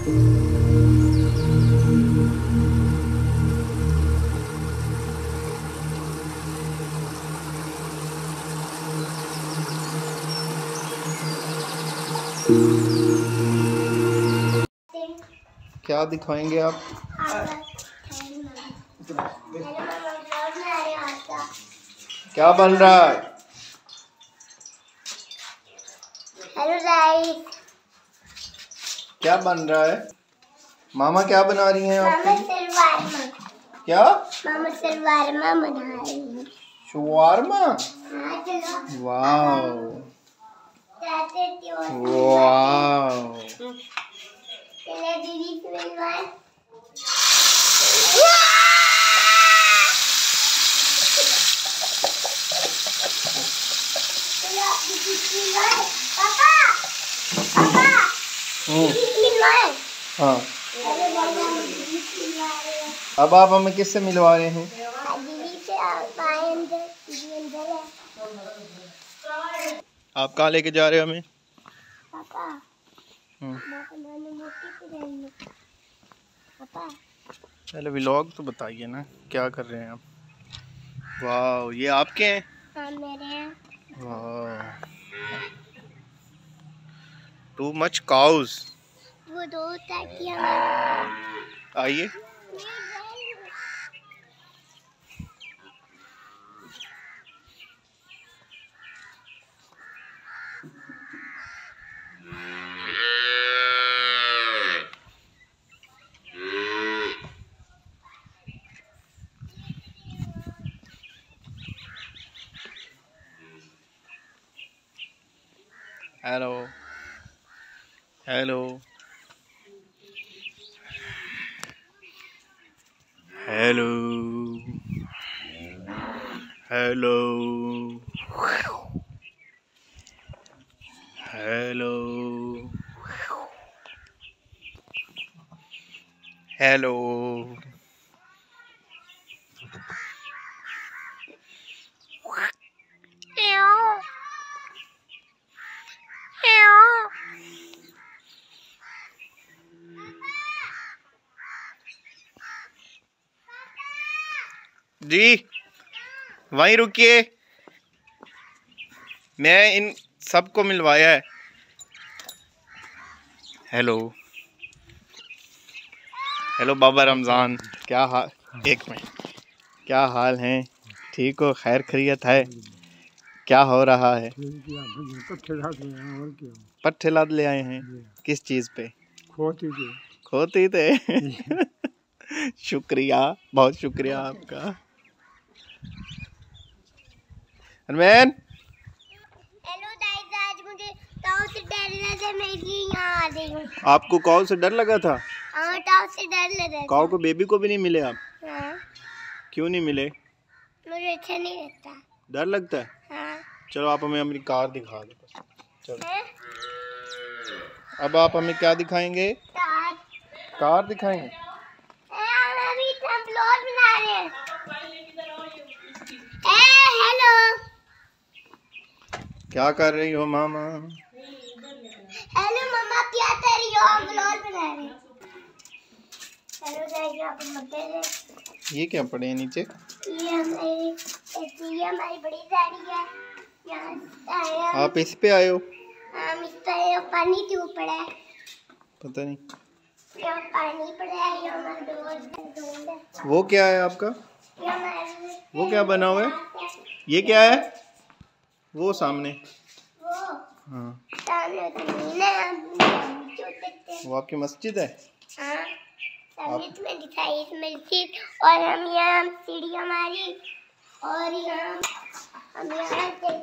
क्या दिखाएंगे आप? क्या बन रहा है? हेलो गाइस, क्या बन रहा है? मामा क्या बना रही हैं आप? क्या? मामा शवारमा बना रही है। शवारमा? हाँ चलो। Wow wow. वाओ। चले दीदी से मिलवाए। पापा पापा मिलवाए। हाँ, अब आप हमें किससे मिलवा रहे हैं? दीदी से अंदर है। आप कहाँ लेके जा रहे हो हमें? पापा मैंने मोटी सी रहनी। पापा पहले व्लॉग तो बताइए ना, क्या कर रहे हैं आप? वाह, ये आपके हैं? हाँ मेरे हैं। वाह, टू मच काउस। वो दो ताकि हमारे आइए। Hello hello hello hello hello hello. जी वहीं रुकिए, मैं इन सबको मिलवाया है। हेलो हेलो बाबा रमज़ान, क्या हाल? एक मिनट, क्या हाल है? ठीक हो? खैर खैरियत है? क्या हो रहा है? पट्टे लाद ले आए हैं। किस चीज़ पे? खोती थे। शुक्रिया, बहुत शुक्रिया आपका। अरमैन, हेलो गाइस, आज मुझे काऊ से डर लगा था, मैं इसलिए यहाँ आ गई हूँ। आपको काऊ से डर लगा था? हाँ, काऊ से डर लगा था। काऊ को बेबी को भी नहीं मिले आप? हाँ, क्यों नहीं मिले? मुझे अच्छा नहीं लगता। डर लगता है? हाँ। चलो आप हमें अपनी कार दिखा दो। चलो है? अब आप हमें क्या दिखाएंगे? कार दिखाएंगे। हम अभी ब्लॉग बना रहे हैं। हेलो, क्या कर रही हो मामा? हेलो मम्मा, क्या कर रही हो? हम ब्लॉग बना रहे हैं। हेलो गाइस, आप मत ये क्या पड़े हैं नीचे? ये हमारी बड़ी गाड़ी है। यहाँ आए हम। आप इस पे आए हो? हम इस पे पानी क्यों पड़ा है? पता नहीं। यहाँ पानी पड़ा है, ये हमारा ढूंढ है। वो क्या है आपका? ये हमारे वो क्या बना हुआ है? ये क्या है? वो सामने। वो हाँ, सामने जमीन है, हम जो देखते हैं। वो आपकी मस्जिद है? हाँ, संगीत में दिखाई इस मस्जिद। और हम यहाँ सीढ़ी हमारी, और यहाँ हम यहाँ से